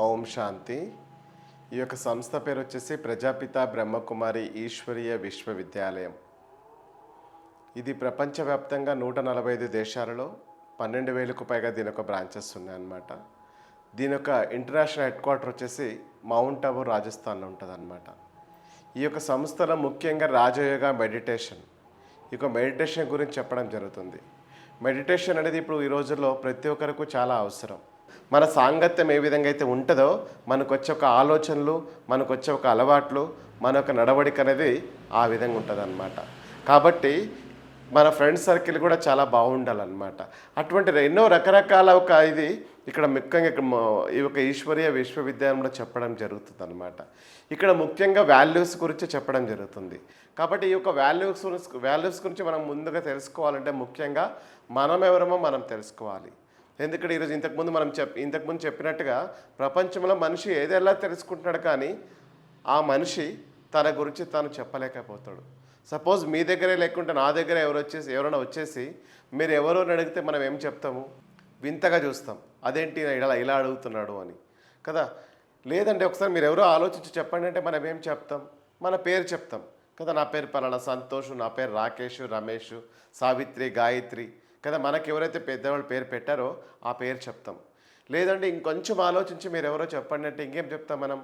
ఓం శాంతి. ఈ యొక్క సంస్థ పేరు వచ్చేసి ప్రజాపిత బ్రహ్మకుమారి ఈశ్వరీయ విశ్వవిద్యాలయం. ఇది ప్రపంచవ్యాప్తంగా 145 దేశాలలో 12,000కు పైగా దీని యొక్క బ్రాంచెస్ ఉన్నాయన్నమాట. దీని యొక్క ఇంటర్నేషనల్ హెడ్ క్వార్టర్ వచ్చేసి మౌంట్ అబూ రాజస్థాన్లో ఉంటుందన్నమాట. ఈ యొక్క సంస్థలో ముఖ్యంగా రాజయోగ మెడిటేషన్, ఈ యొక్క మెడిటేషన్ గురించి చెప్పడం జరుగుతుంది. మెడిటేషన్ అనేది ఇప్పుడు ఈ రోజుల్లో ప్రతి ఒక్కరికి చాలా అవసరం. మన సాంగత్యం ఏ విధంగా అయితే ఉంటుందో మనకు వచ్చే ఒక ఆలోచనలు, మనకు వచ్చే ఒక అలవాట్లు, మన యొక్క నడవడిక అనేది ఆ విధంగా ఉంటుంది అన్నమాట. కాబట్టి మన ఫ్రెండ్ సర్కిల్ కూడా చాలా బాగుండాలన్నమాట. అటువంటి ఎన్నో రకరకాల ఒక ఇది ఇక్కడ ముఖ్యంగా ఈ యొక్క ఈశ్వరీయ విశ్వవిద్యాలయంలో చెప్పడం జరుగుతుంది అన్నమాట. ఇక్కడ ముఖ్యంగా వాల్యూస్ గురించి చెప్పడం జరుగుతుంది. కాబట్టి ఈ యొక్క వాల్యూస్ గురించి మనం ముందుగా తెలుసుకోవాలంటే ముఖ్యంగా మనం ఎవరమో మనం తెలుసుకోవాలి. ఎందుకంటే ఈరోజు ఇంతకుముందు చెప్పినట్టుగా ప్రపంచంలో మనిషి ఏదెలా తెలుసుకుంటున్నాడు, కానీ ఆ మనిషి తన గురించి తాను చెప్పలేకపోతాడు. సపోజ్ మీ దగ్గరే లేకుంటే నా దగ్గర ఎవరైనా వచ్చేసి మీరు ఎవరో అని అడిగితే మనం ఏం చెప్తాము? వింతగా చూస్తాం, అదేంటి ఇలా అడుగుతున్నాడు అని కదా. లేదంటే ఒకసారి మీరు ఎవరో ఆలోచించి చెప్పండి అంటే మనం ఏం చెప్తాం? మన పేరు చెప్తాం కదా. నా పేరు పలానా సంతోష్, నా పేరు రాకేష్, రమేష్, సావిత్రి, గాయత్రి కదా. మనకు ఎవరైతే పెద్దవాళ్ళు పేరు పెట్టారో ఆ పేరు చెప్తాం. లేదంటే ఇంకొంచెం ఆలోచించి మీరు ఎవరో చెప్పండి అంటే ఇంకేం చెప్తాం మనం?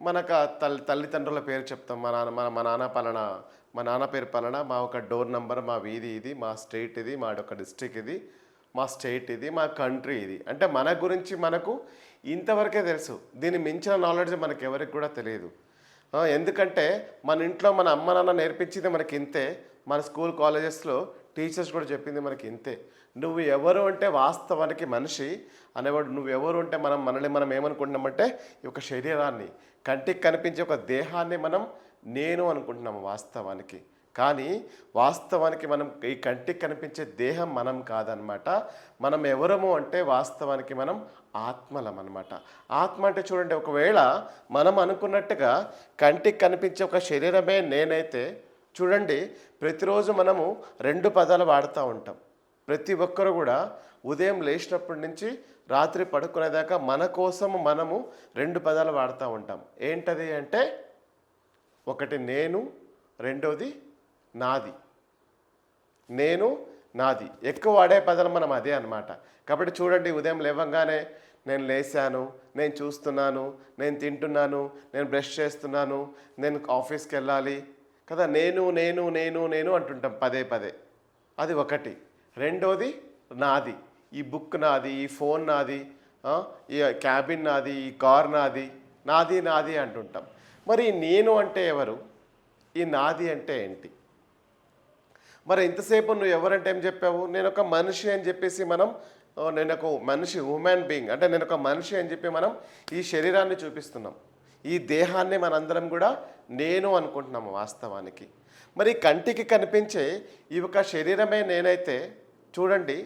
మనకు తల్లిదండ్రుల పేరు చెప్తాం. మా నాన్న పేరు పలానా, మా ఒక డోర్ నెంబర్, మా వీధి ఇది, మా స్టేట్ ఇది, మా యొక్క డిస్ట్రిక్ట్ ఇది, మా స్టేట్ ఇది, మా కంట్రీ ఇది. అంటే మన గురించి మనకు ఇంతవరకే తెలుసు. దీన్ని మించిన నాలెడ్జ్ మనకు ఎవరికి కూడా తెలియదు. ఎందుకంటే మన ఇంట్లో మన అమ్మ నాన్న నేర్పించింది మనకి ఇంతే, మన స్కూల్ కాలేజెస్లో టీచర్స్ కూడా చెప్పింది మనకి ఇంతే. నువ్వు ఎవరు అంటే వాస్తవానికి మనిషి అనేవాడు నువ్వు ఎవరు అంటే మనల్ని మనం ఏమనుకుంటున్నామంటే ఈ యొక్క శరీరాన్ని, కంటికి కనిపించే ఒక దేహాన్ని మనం నేను అనుకుంటున్నాము వాస్తవానికి. కానీ వాస్తవానికి మనం ఈ కంటికి కనిపించే దేహం మనం కాదనమాట. మనం ఎవరము అంటే వాస్తవానికి మనం ఆత్మలం అనమాట. ఆత్మ అంటే చూడండి, ఒకవేళ మనం అనుకున్నట్టుగా కంటికి కనిపించే ఒక శరీరమే నేనైతే చూడండి, ప్రతిరోజు మనము 2 పదాలు వాడుతూ ఉంటాం. ప్రతి ఒక్కరు కూడా ఉదయం లేచినప్పటి నుంచి రాత్రి పడుకునేదాకా మన కోసం మనము 2 పదాలు వాడుతూ ఉంటాం. ఏంటది అంటే ఒకటి నేను, రెండోది నాది. నేను, నాది ఎక్కువ వాడే పదాలు మనం అదే అనమాట. కాబట్టి చూడండి, ఉదయం లేవగానే నేను లేచాను, నేను చూస్తున్నాను, నేను తింటున్నాను, నేను బ్రష్ చేస్తున్నాను, నేను ఆఫీస్కి వెళ్ళాలి కదా. నేను నేను నేను నేను అంటుంటాం పదే పదే. అది ఒకటి. రెండోది నాది. ఈ బుక్ నాది, ఈ ఫోన్ నాది, ఈ క్యాబిన్ నాది, ఈ కార్ నాది, నాది నాది అంటుంటాం. మరి నేను అంటే ఎవరు? ఈ నాది అంటే ఏంటి? మరి ఇంతసేపు నువ్వు ఎవరంటే ఏం చెప్పావు? నేను ఒక మనిషి అని చెప్పేసి నేను ఒక మనిషి, హ్యూమన్ బీయింగ్ అంటే నేను ఒక మనిషి అని చెప్పి మనం ఈ శరీరాన్ని చూపిస్తున్నాం. ఈ దేహాన్ని మనందరం కూడా నేను అనుకుంటున్నాము వాస్తవానికి. మరి కంటికి కనిపించే ఈ యొక్క శరీరమే నేనైతే చూడండి,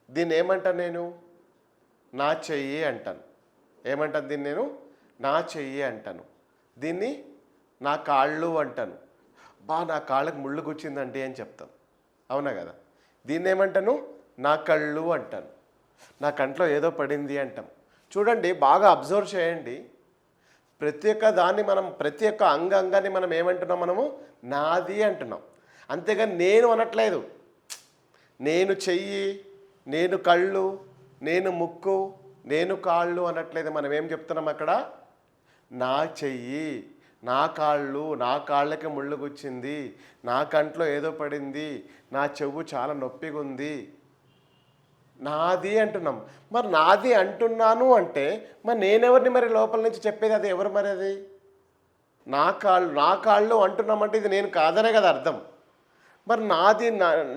దీన్ని ఏమంటాను? నేను నా చెయ్యి అంటాను. ఏమంటాను దీన్ని? నేను నా చెయ్యి అంటాను. దీన్ని నా కాళ్ళు అంటాను. నా కాళ్ళకు ముళ్ళు గుచ్చిందండి అని చెప్తాం, అవునా కదా. దీన్ని ఏమంటాను? నా కళ్ళు అంటాను. నా కంట్లో ఏదో పడింది అంటాం. చూడండి, బాగా అబ్జర్వ్ చేయండి. ప్రతి ఒక్క అంగాన్ని మనం ఏమంటున్నాం? మనము నాది అంటున్నాం. అంతేగాని నేను అనట్లేదు. నేను చెయ్యి, నేను కళ్ళు, నేను ముక్కు, నేను కాళ్ళు అనట్లేదు. మనం ఏం చెప్తున్నాం అక్కడ? నా చెయ్యి, నా కాళ్ళు, నా కాళ్ళకి ముళ్ళు గుచ్చింది, నా కంట్లో ఏదో పడింది, నా చెవు చాలా నొప్పిగా ఉంది, నాది అంటున్నాం. మరి నాది అంటున్నాను అంటే మరి నేనెవరిని మరి లోపల నుంచి చెప్పేది? అది ఎవరు మరి? అది నా కాళ్ళు అంటున్నామంటే ఇది నేను కాదనే కదా అర్థం. మరి నాది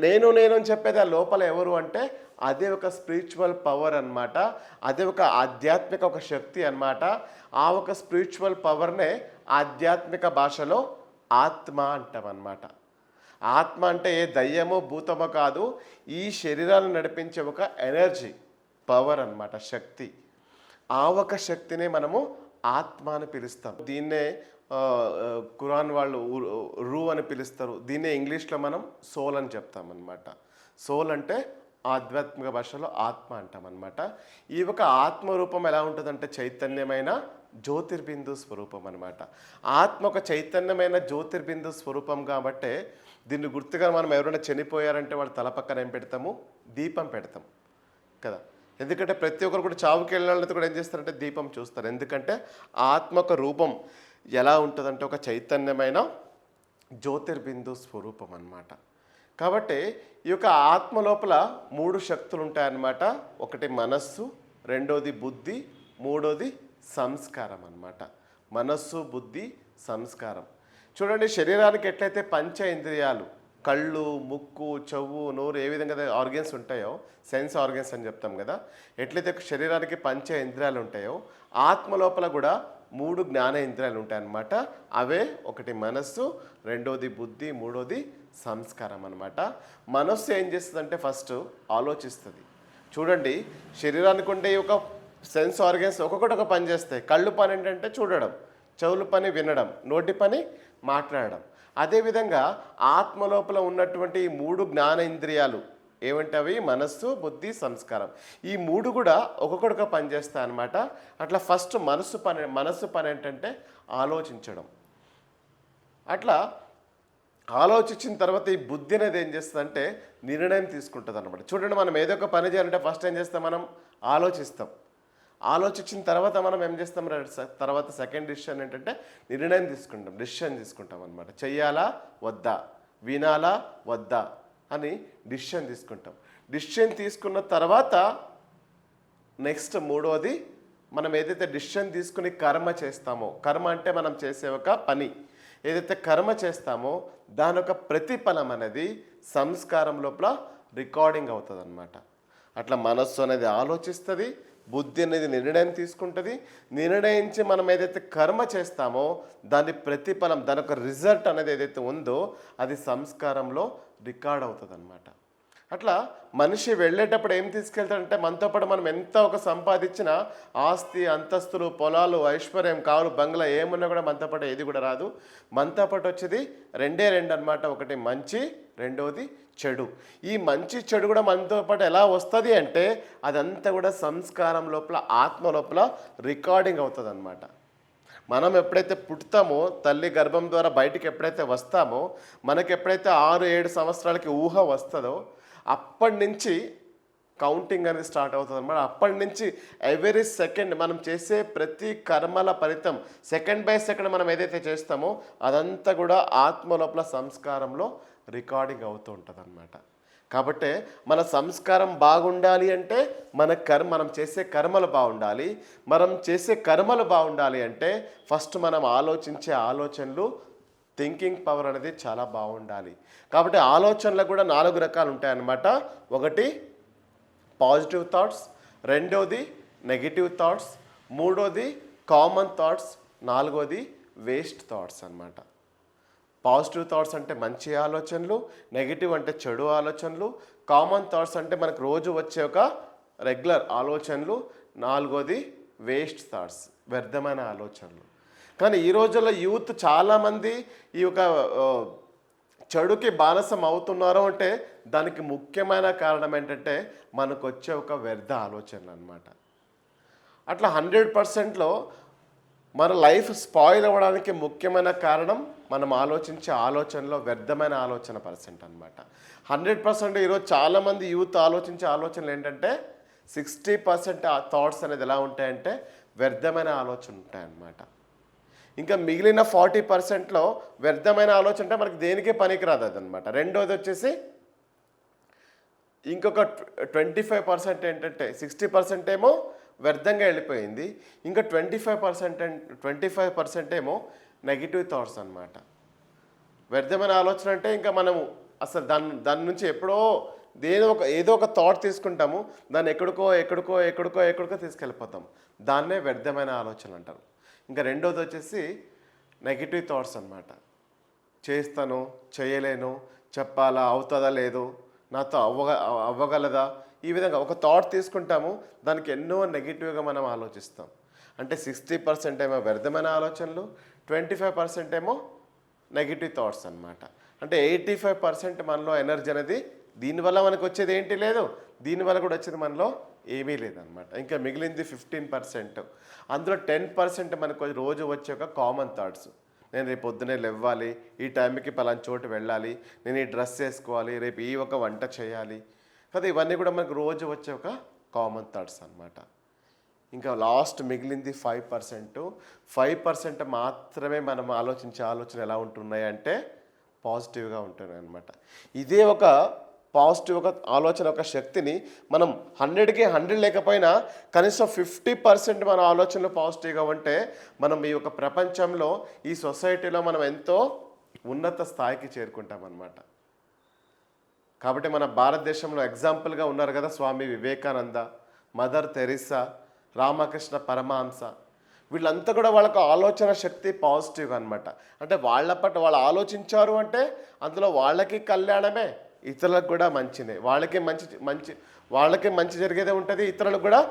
నేను అని చెప్పేది ఆ లోపల ఎవరు అంటే అదే ఒక స్పిరిచువల్ పవర్ అనమాట. అదే ఒక ఆధ్యాత్మిక ఒక శక్తి అనమాట. ఆ ఒక స్పిరిచువల్ పవర్నే ఆధ్యాత్మిక భాషలో ఆత్మ అంటాం అన్నమాట. ఆత్మ అంటే ఏ దయ్యమో భూతమో కాదు, ఈ శరీరాన్ని నడిపించే ఒక ఎనర్జీ, పవర్ అన్నమాట, శక్తి. ఆ ఒక శక్తినే మనము ఆత్మ అని పిలుస్తాం. దీన్నే ఖురాన్ వాళ్ళు రూ అని పిలుస్తారు. దీన్నే ఇంగ్లీష్లో మనం సోల్ అని చెప్తాం అన్నమాట. సోల్ అంటే ఆధ్యాత్మిక భాషలో ఆత్మ అంటాం అనమాట. ఈ ఒక ఆత్మ రూపం ఎలా ఉంటుందంటే చైతన్యమైన జ్యోతిర్బిందు స్వరూపం అనమాట. ఆత్మ ఒక చైతన్యమైన జ్యోతిర్బిందు స్వరూపం కాబట్టే దీన్ని గుర్తుగా మనం ఎవరైనా చనిపోయారంటే వాళ్ళ తల పక్కన ఏం పెడతాము? దీపం పెడతాం కదా. ఎందుకంటే ప్రతి ఒక్కరు కూడా చావుకి వెళ్ళిన వాళ్ళతో కూడా ఏం చేస్తారంటే దీపం చూస్తారు. ఎందుకంటే ఆత్మ ఒక రూపం ఎలా ఉంటుందంటే ఒక చైతన్యమైన జ్యోతిర్బిందు స్వరూపం అన్నమాట. కాబట్టి ఈ యొక్క ఆత్మ లోపల 3 శక్తులు ఉంటాయన్నమాట. ఒకటి మనస్సు, రెండోది బుద్ధి, మూడోది సంస్కారం అన్నమాట. మనస్సు, బుద్ధి, సంస్కారం. చూడండి, శరీరానికి ఎట్లయితే పంచ ఇంద్రియాలు కళ్ళు, ముక్కు, చెవు, నోరు ఏ విధంగా ఆర్గన్స్ ఉంటాయో, సెన్స్ ఆర్గన్స్ అని చెప్తాం కదా, ఎట్లయితే శరీరానికి పంచ ఇంద్రియాలు ఉంటాయో ఆత్మ లోపల కూడా 3 జ్ఞాన ఇంద్రియాలు ఉంటాయన్నమాట. అవే ఒకటి మనస్సు, రెండోది బుద్ధి, మూడోది సంస్కారం అన్నమాట. మనస్సు ఏం చేస్తుందంటే ఫస్ట్ ఆలోచిస్తుంది. చూడండి, శరీరానికి ఉండే ఒక సెన్స్ ఆర్గన్స్ ఒక్కొక్కటి ఒక పని చేస్తాయి. కళ్ళు పని ఏంటంటే చూడడం, చెవుల పని వినడం, నోటి పని మాట్లాడడం. అదేవిధంగా ఆత్మ లోపల ఉన్నటువంటి ఈ 3 జ్ఞానేంద్రియాలు ఏమంటవి? మనస్సు, బుద్ధి, సంస్కారం. ఈ 3 కూడా ఒక్కొక్కటిగా పనిచేస్తాయి అన్నమాట. అట్లా ఫస్ట్ మనస్సు పని ఏంటంటే ఆలోచించడం. అట్లా ఆలోచించిన తర్వాత ఈ బుద్ధి అనేది ఏం చేస్తుందంటే నిర్ణయం తీసుకుంటుంది అనమాట. చూడండి, మనం ఏదో ఒక పని చేయాలంటే ఫస్ట్ ఏం చేస్తాం? మనం ఆలోచిస్తాం. ఆలోచించిన తర్వాత మనం ఏం చేస్తాం? తర్వాత సెకండ్ డిసిషన్ ఏంటంటే డిసిషన్ తీసుకుంటాం అనమాట. చెయ్యాలా వద్దా, వినాలా వద్దా అని డిసిషన్ తీసుకుంటాం. డిసిషన్ తీసుకున్న తర్వాత నెక్స్ట్ మూడోది, మనం ఏదైతే డిసిషన్ తీసుకుని కర్మ చేస్తామో, కర్మ అంటే మనం చేసే ఒక పని, ఏదైతే కర్మ చేస్తామో దాని యొక్క ప్రతిఫలం అనేది సంస్కారం లోపల రికార్డింగ్ అవుతుంది అనమాట. అట్లా మనస్సు అనేది ఆలోచిస్తుంది, బుద్ధి అనేది నిర్ణయం తీసుకుంటుంది. నిర్ణయించి మనం ఏదైతే కర్మ చేస్తామో దాని ప్రతిఫలం, దాని యొక్క రిజల్ట్ అనేది ఏదైతే ఉందో అది సంస్కారంలో రికార్డ్ అవుతుంది అనమాట. అట్లా మనిషి వెళ్ళేటప్పుడు ఏం తీసుకెళ్తాడంటే మనతో పాటు మనం ఎంత ఒక సంపాదించినా ఆస్తి, అంతస్తులు, పొలాలు, ఐశ్వర్యం, కావులు, బంగ్లా ఏమున్నా కూడా మనతో పాటు ఏది కూడా రాదు. మనతో పాటు వచ్చేది రెండే అనమాట. ఒకటి మంచి, రెండవది చెడు. ఈ మంచి చెడు కూడా మనతో పాటు ఎలా వస్తుంది అంటే అదంతా కూడా సంస్కారం లోపల, ఆత్మ లోపల రికార్డింగ్ అవుతుంది అనమాట. మనం ఎప్పుడైతే పుడతామో, తల్లి గర్భం ద్వారా బయటికి ఎప్పుడైతే వస్తామో, మనకి ఎప్పుడైతే 6-7 సంవత్సరాలకి ఊహ వస్తుందో అప్పటి నుంచి కౌంటింగ్ అనేది స్టార్ట్ అవుతుంది అనమాట. అప్పటి నుంచి ఎవ్రీ సెకండ్ మనం చేసే ప్రతి కర్మల ఫలితం సెకండ్ బై సెకండ్ మనం ఏదైతే చేస్తామో అదంతా కూడా ఆత్మ లోపల సంస్కారంలో రికార్డింగ్ అవుతూ ఉంటుంది అనమాట. కాబట్టి మన సంస్కారం బాగుండాలి అంటే మనం చేసే కర్మలు బాగుండాలి. మనం చేసే కర్మలు బాగుండాలి అంటే ఫస్ట్ మనం ఆలోచించే ఆలోచనలు, థింకింగ్ పవర్ అనేది చాలా బాగుండాలి. కాబట్టి ఆలోచనలు కూడా 4 రకాలు ఉంటాయన్నమాట. ఒకటి పాజిటివ్ థాట్స్, రెండోది నెగిటివ్ థాట్స్, మూడోది కామన్ థాట్స్, నాలుగోది వేస్ట్ థాట్స్ అన్నమాట. పాజిటివ్ థాట్స్ అంటే మంచి ఆలోచనలు, నెగిటివ్ అంటే చెడు ఆలోచనలు, కామన్ థాట్స్ అంటే మనకు రోజు వచ్చే ఒక రెగ్యులర్ ఆలోచనలు, నాలుగోది వేస్ట్ థాట్స్, వ్యర్థమైన ఆలోచనలు. కానీ ఈ రోజుల్లో యూత్ చాలామంది ఈ యొక్క చెడుకి బానిసం అవుతున్నారు అంటే దానికి ముఖ్యమైన కారణం ఏంటంటే మనకు వచ్చే ఒక వ్యర్థ ఆలోచనలు అన్నమాట. అట్లా 100%లో మన లైఫ్ స్పాయిల్ అవ్వడానికి ముఖ్యమైన కారణం మనం ఆలోచించే ఆలోచనలో వ్యర్థమైన ఆలోచన పర్సెంట్ అనమాట. 100% ఈరోజు చాలామంది యూత్ ఆలోచించే ఆలోచనలు ఏంటంటే 60% ఆ థాట్స్ అనేది ఎలా ఉంటాయంటే వ్యర్థమైన ఆలోచన ఉంటాయన్నమాట. ఇంకా మిగిలిన 40%లో వ్యర్థమైన ఆలోచన అంటే మనకి దేనికే పనికిరాదు అదనమాట. రెండోది వచ్చేసి ఇంకొక 25% ఏంటంటే 60% ఏమో వ్యర్థంగా వెళ్ళిపోయింది, ఇంకా 25% ఏమో నెగిటివ్ థాట్స్ అనమాట. వ్యర్థమైన ఆలోచన అంటే ఇంకా మనము అసలు దాని నుంచి ఎప్పుడో ఏదో ఒక థాట్ తీసుకుంటాము, దాన్ని ఎక్కడికో తీసుకెళ్ళిపోతాం. దాన్నే వ్యర్థమైన ఆలోచన అంటారు. ఇంకా రెండోది వచ్చేసి నెగిటివ్ థాట్స్ అన్నమాట. చేస్తాను, చేయలేను, చెప్పాలా, అవుతుందా లేదు, నాతో అవ్వగలదా, ఈ విధంగా ఒక థాట్ తీసుకుంటాము, దానికి ఎన్నో నెగిటివ్గా మనం ఆలోచిస్తాం. అంటే 60% ఏమో వ్యర్థమైన ఆలోచనలు, 25% ఏమో నెగిటివ్ థాట్స్ అన్నమాట. అంటే 85% మనలో ఎనర్జీ అనేది దీనివల్ల మనకు వచ్చేది ఏంటి లేదు, దీనివల్ల కూడా వచ్చేది మనలో ఏమీ లేదనమాట. ఇంకా మిగిలింది 15%. అందులో 10% మనకు రోజు వచ్చే ఒక కామన్ థాట్స్. నేను రేపు పొద్దున్నే లేవ్వాలి, ఈ టైంకి పలానా చోటు వెళ్ళాలి, నేను ఈ డ్రెస్ వేసుకోవాలి, రేపు ఈ ఒక వంట చేయాలి కదా. ఇవన్నీ కూడా మనకు రోజు వచ్చే ఒక కామన్ థాట్స్ అనమాట. ఇంకా లాస్ట్ మిగిలింది 5%. 5% మాత్రమే మనం ఆలోచించే ఆలోచన ఎలా ఉంటున్నాయి అంటే పాజిటివ్గా ఉంటున్నాయి అనమాట. ఇదే ఒక పాజిటివ్ ఒక ఆలోచన ఒక శక్తిని మనం 100కి 100 లేకపోయినా కనీసం 50% మన ఆలోచనలు పాజిటివ్గా ఉంటే మనం ఈ యొక్క ప్రపంచంలో ఈ సొసైటీలో మనం ఎంతో ఉన్నత స్థాయికి చేరుకుంటాం అన్నమాట. కాబట్టి మన భారతదేశంలో ఎగ్జాంపుల్గా ఉన్నారు కదా స్వామి వివేకానంద, మదర్ తెరిసా, రామకృష్ణ పరమహంస. వీళ్ళంతా కూడా వాళ్ళకు ఆలోచన శక్తి పాజిటివ్గా అనమాట. అంటే వాళ్ళ పట్ల వాళ్ళు ఆలోచించారు అంటే అందులో వాళ్ళకి కళ్యాణమే, ఇతరులకు కూడా మంచినే. వాళ్ళకి మంచి జరిగేదే ఉంటుంది, ఇతరులకు కూడా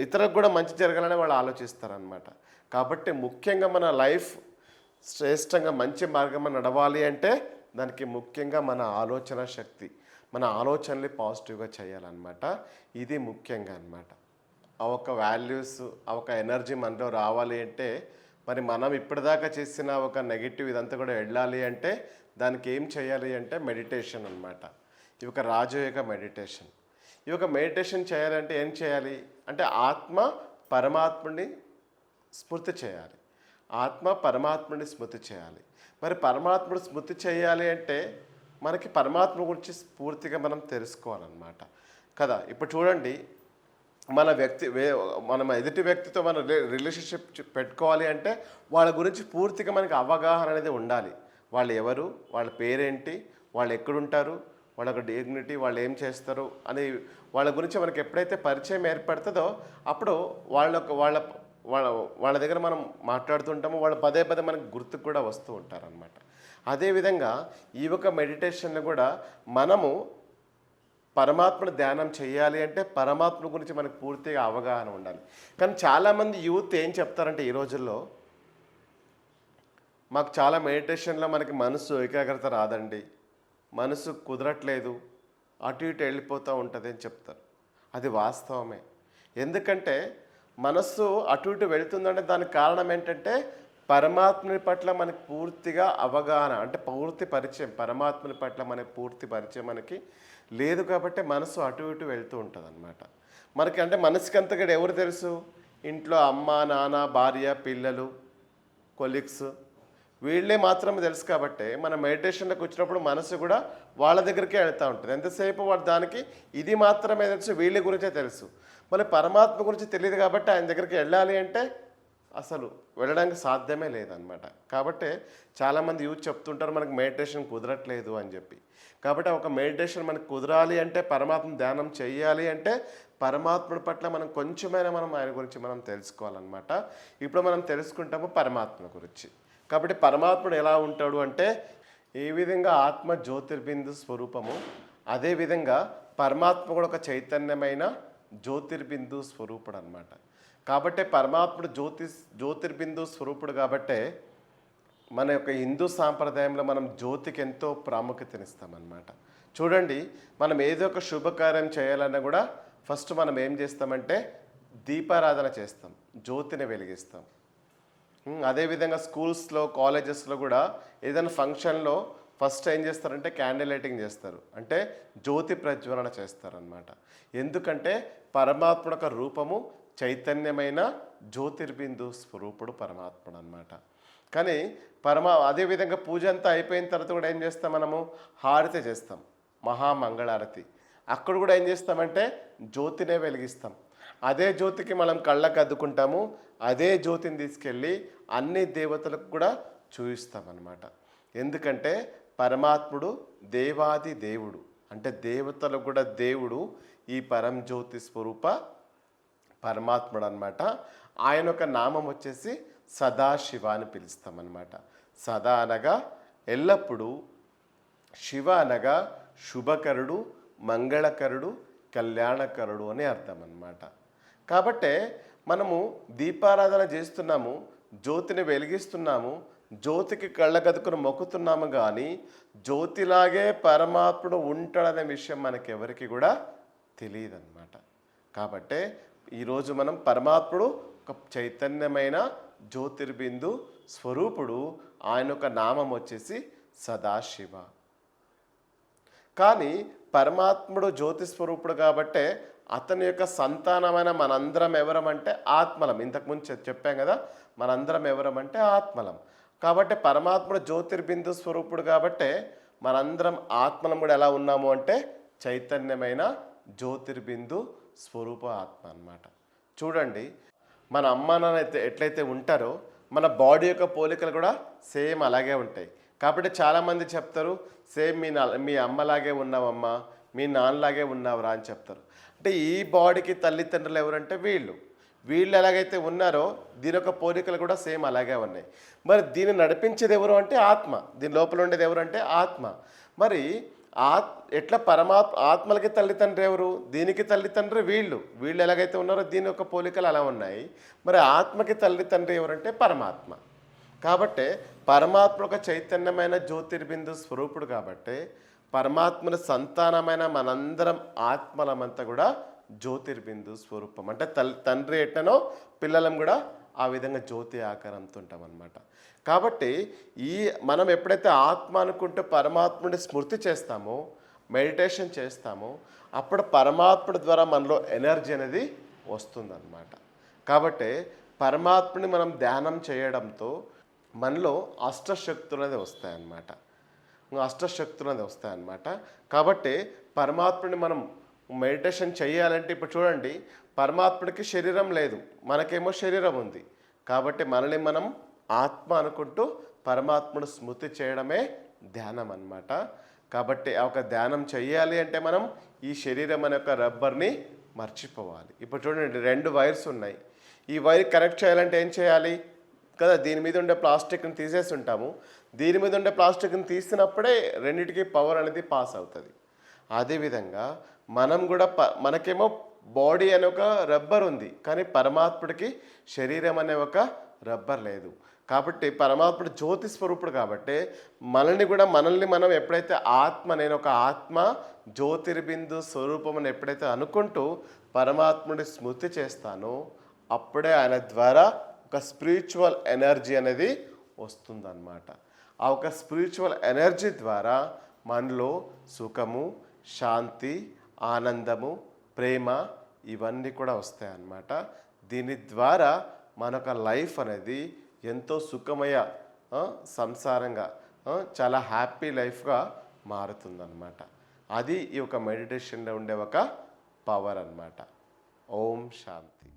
ఇతరులకు కూడా మంచి జరగాలని వాళ్ళు ఆలోచిస్తారనమాట. కాబట్టి ముఖ్యంగా మన లైఫ్ శ్రేష్టంగా మంచి మార్గం నడవాలి అంటే దానికి ముఖ్యంగా మన ఆలోచన శక్తి, మన ఆలోచనలు పాజిటివ్గా చేయాలన్నమాట. ఇది ముఖ్యంగా అన్నమాట. ఆ ఒక వాల్యూస్, ఆ ఒక ఎనర్జీ మనలో రావాలి అంటే మరి మనం ఇప్పటిదాకా చేసిన ఒక నెగిటివ్ ఇదంతా కూడా వెళ్ళాలి అంటే దానికి ఏం చేయాలి అంటే మెడిటేషన్ అన్నమాట. ఈ ఒక రాజయోగ మెడిటేషన్. ఈ ఒక మెడిటేషన్ చేయాలంటే ఏం చేయాలి అంటే ఆత్మ పరమాత్ముడిని స్మృతి చేయాలి. ఆత్మ పరమాత్ముడిని స్మృతి చేయాలి. మరి పరమాత్ముడు స్మృతి చేయాలి అంటే మనకి పరమాత్మ గురించి పూర్తిగా మనం తెలుసుకోవాలన్నమాట కదా. ఇప్పుడు చూడండి, మనం ఎదుటి వ్యక్తితో మన రిలేషన్షిప్ పెట్టుకోవాలి అంటే వాళ్ళ గురించి పూర్తిగా మనకి అవగాహన అనేది ఉండాలి. వాళ్ళు ఎవరు, వాళ్ళ పేరేంటి, వాళ్ళు ఎక్కడుంటారు, వాళ్ళ డిగ్నిటీ, వాళ్ళు ఏం చేస్తారు అని వాళ్ళ గురించి మనకి ఎప్పుడైతే పరిచయం ఏర్పడుతుందో అప్పుడు వాళ్ళ దగ్గర మనం మాట్లాడుతుంటాము. వాళ్ళు పదే పదే మనకు గుర్తుకు కూడా వస్తూ ఉంటారనమాట. అదేవిధంగా ఈ ఒక మెడిటేషన్లో కూడా మనము పరమాత్మను ధ్యానం చేయాలి అంటే పరమాత్మ గురించి మనకు పూర్తిగా అవగాహన ఉండాలి. కానీ చాలామంది యూత్ ఏం చెప్తారంటే ఈ రోజుల్లో మాకు చాలా మెడిటేషన్లో మనకి మనసు ఏకాగ్రత రాదండి, మనసు కుదరట్లేదు, అటు ఇటు వెళ్ళిపోతూ ఉంటుంది అని చెప్తారు. అది వాస్తవమే. ఎందుకంటే మనస్సు అటు ఇటు వెళుతుందంటే దానికి కారణం ఏంటంటే పరమాత్మని పట్ల మనకి పూర్తిగా అవగాహన, అంటే పూర్తి పరిచయం, పరమాత్మని పట్ల మనకి పూర్తి పరిచయం మనకి లేదు. కాబట్టి మనసు అటు ఇటు వెళ్తూ ఉంటుంది అనమాట. మనకి అంటే మనసుకి అంతగా ఎవరు తెలుసు? ఇంట్లో అమ్మ, నాన్న, భార్య, పిల్లలు, కొలీగ్స్, వీళ్ళే మాత్రమే తెలుసు. కాబట్టి మన మెడిటేషన్లోకి వచ్చినప్పుడు మనసు కూడా వాళ్ళ దగ్గరికే వెళ్తూ ఉంటుంది. ఎంతసేపు వాడు దానికి ఇది మాత్రమే తెలుసు, వీళ్ళ గురించే తెలుసు. మళ్ళీ పరమాత్మ గురించి తెలియదు. కాబట్టి ఆయన దగ్గరికి వెళ్ళాలి అంటే అసలు వెళ్ళడానికి సాధ్యమే లేదనమాట. కాబట్టి చాలామంది యూత్ చెప్తుంటారు మనకు మెడిటేషన్ కుదరట్లేదు అని చెప్పి. కాబట్టి ఒక మెడిటేషన్ మనకు కుదరాలి అంటే, పరమాత్మ ధ్యానం చేయాలి అంటే పరమాత్ముడి పట్ల మనం కొంచెమైనా ఆయన గురించి మనం తెలుసుకోవాలన్నమాట. ఇప్పుడు మనం తెలుసుకుంటాము పరమాత్మ గురించి. కాబట్టి పరమాత్ముడు ఎలా ఉంటాడు అంటే ఏ విధంగా ఆత్మ జ్యోతిర్బిందు స్వరూపము, అదేవిధంగా పరమాత్మ కూడా ఒక చైతన్యమైన జ్యోతిర్బిందు స్వరూపుడు అనమాట. కాబట్టి పరమాత్ముడు జ్యోతిర్బిందు స్వరూపుడు. కాబట్టే మన యొక్క హిందూ సాంప్రదాయంలో మనం జ్యోతికి ఎంతో ప్రాముఖ్యతనిస్తామన్నమాట. చూడండి, మనం ఏదో ఒక శుభకార్యం చేయాలన్నా కూడా ఫస్ట్ మనం ఏం చేస్తామంటే దీపారాధన చేస్తాం, జ్యోతిని వెలిగిస్తాం. అదేవిధంగా స్కూల్స్లో, కాలేజెస్లో కూడా ఏదైనా ఫంక్షన్లో ఫస్ట్ ఏం చేస్తారంటే క్యాండిల్ లైటింగ్ చేస్తారు, అంటే జ్యోతి ప్రజ్వలన చేస్తారనమాట. ఎందుకంటే పరమాత్ముడు ఒక రూపము, చైతన్యమైన జ్యోతిర్బిందు స్వరూపుడు పరమాత్ముడు అనమాట. కానీ అదేవిధంగా పూజ అంతా అయిపోయిన తర్వాత కూడా ఏం చేస్తాం, మనము హారతి చేస్తాం, మహామంగళారతి. అక్కడ కూడా ఏం చేస్తామంటే జ్యోతినే వెలిగిస్తాం. అదే జ్యోతికి మనం కళ్ళకు అద్దుకుంటాము, అదే జ్యోతిని తీసుకెళ్ళి అన్ని దేవతలకు కూడా చూపిస్తామన్నమాట. ఎందుకంటే పరమాత్ముడు దేవాది దేవుడు, అంటే దేవతలకు కూడా దేవుడు ఈ పరంజ్యోతి స్వరూప పరమాత్ముడు అనమాట. ఆయన యొక్క నామం వచ్చేసి సదాశివ అని పిలుస్తామన్నమాట. సదా అనగా ఎల్లప్పుడూ, శివ అనగా శుభకరుడు, మంగళకరుడు, కళ్యాణకరుడు అని అర్థం అన్నమాట. కాబట్టే మనము దీపారాధన చేస్తున్నాము, జ్యోతిని వెలిగిస్తున్నాము, జ్యోతికి కళ్ళగదుకుని మొక్కుతున్నాము కానీ జ్యోతిలాగే పరమాత్ముడు ఉంటాడనే విషయం మనకెవరికి కూడా తెలియదు అనమాట. కాబట్టే ఈరోజు మనం పరమాత్ముడు ఒక చైతన్యమైన జ్యోతిర్బిందు స్వరూపుడు, ఆయన యొక్క నామం వచ్చేసి సదాశివ. కానీ పరమాత్ముడు జ్యోతి స్వరూపుడు కాబట్టే అతని యొక్క సంతానమైన మనందరం ఎవరమంటే ఆత్మలం. ఇంతకుముందు చెప్పాం కదా, మనందరం ఎవరమంటే ఆత్మలం. కాబట్టి పరమాత్ముడు జ్యోతిర్బిందు స్వరూపుడు కాబట్టే మనందరం ఆత్మలం కూడా ఎలా ఉన్నాము అంటే చైతన్యమైన జ్యోతిర్బిందు స్వరూప ఆత్మ అన్నమాట. చూడండి, మన అమ్మ నాన్న అయితే ఎట్లయితే ఉంటారో మన బాడీ యొక్క పోలికలు కూడా సేమ్ అలాగే ఉంటాయి. కాబట్టి చాలామంది చెప్తారు, సేమ్ మీ అమ్మలాగే ఉన్నావమ్మా, మీ నాన్నలాగే ఉన్నావురా అని చెప్తారు. అంటే ఈ బాడీకి తల్లిదండ్రులు ఎవరంటే వీళ్ళు ఎలాగైతే ఉన్నారో దీని యొక్క పోలికలు కూడా సేమ్ అలాగే ఉన్నాయి. మరి దీన్ని నడిపించేది ఎవరు అంటే ఆత్మ. దీని లోపల ఉండేది ఎవరు అంటే ఆత్మ. మరి ఎట్లా ఆత్మలకి తల్లిదండ్రి ఎవరు? దీనికి తల్లిదండ్రి వీళ్ళు ఎలాగైతే ఉన్నారో దీని యొక్క పోలికలు అలా ఉన్నాయి. మరి ఆత్మకి తల్లిదండ్రి ఎవరంటే పరమాత్మ. కాబట్టి పరమాత్మ ఒక చైతన్యమైన జ్యోతిర్బిందు స్వరూపుడు కాబట్టి పరమాత్మను సంతానమైన మనందరం ఆత్మలమంతా కూడా జ్యోతిర్బిందు స్వరూపం. అంటే తండ్రి ఎట్లనో పిల్లలం కూడా ఆ విధంగా జ్యోతి ఆకారంతో ఉంటాం అన్నమాట. కాబట్టి మనం ఎప్పుడైతే ఆత్మ అనుకుంటూ పరమాత్ముని స్మృతి చేస్తామో, మెడిటేషన్ చేస్తామో, అప్పుడు పరమాత్ముడి ద్వారా మనలో ఎనర్జీ అనేది వస్తుందన్నమాట. కాబట్టి పరమాత్ముని మనం ధ్యానం చేయడంతో మనలో అష్టశక్తులు అనేది వస్తాయన్నమాట. కాబట్టి పరమాత్ముని మనం మెడిటేషన్ చేయాలంటే ఇప్పుడు చూడండి, పరమాత్ముడికి శరీరం లేదు, మనకేమో శరీరం ఉంది. కాబట్టి మనల్ని మనం ఆత్మ అనుకుంటూ పరమాత్ముడు స్మృతి చేయడమే ధ్యానం అన్నమాట. కాబట్టి ఒక ధ్యానం చేయాలి అంటే మనం ఈ శరీరం అనే ఒక రబ్బర్ని మర్చిపోవాలి. ఇప్పుడు చూడండి, 2 వైర్స్ ఉన్నాయి. ఈ వైర్ కనెక్ట్ చేయాలంటే ఏం చేయాలి కదా, దీని మీద ఉండే ప్లాస్టిక్ని తీసేసి ఉంటాము. దీని మీద ఉండే ప్లాస్టిక్ని తీసినప్పుడే రెండింటికి పవర్ అనేది పాస్ అవుతుంది. అదేవిధంగా మనం కూడా మనకేమో బాడీ అనే ఒక రబ్బర్ ఉంది, కానీ పరమాత్ముడికి శరీరం అనే ఒక రబ్బర్ లేదు. కాబట్టి పరమాత్ముడు జ్యోతి స్వరూపుడు కాబట్టి మనల్ని మనం ఎప్పుడైతే నేను ఒక ఆత్మ జ్యోతిర్బిందు స్వరూపం అని ఎప్పుడైతే అనుకుంటూ పరమాత్ముడి స్మృతి చేస్తానో అప్పుడే ఆయన ద్వారా ఒక స్పిరిచువల్ ఎనర్జీ అనేది వస్తుందన్నమాట. ఆ ఒక స్పిరిచువల్ ఎనర్జీ ద్వారా మనలో సుఖము, శాంతి, ఆనందము, ప్రేమ ఇవన్నీ కూడా వస్తాయన్నమాట. దీని ద్వారా మనొక లైఫ్ అనేది ఎంతో సుఖమయ సంసారంగా చాలా హ్యాపీ లైఫ్గా మారుతుందన్నమాట. అది ఈ యొక్క మెడిటేషన్లో ఉండే ఒక పవర్ అన్నమాట. ఓం శాంతి.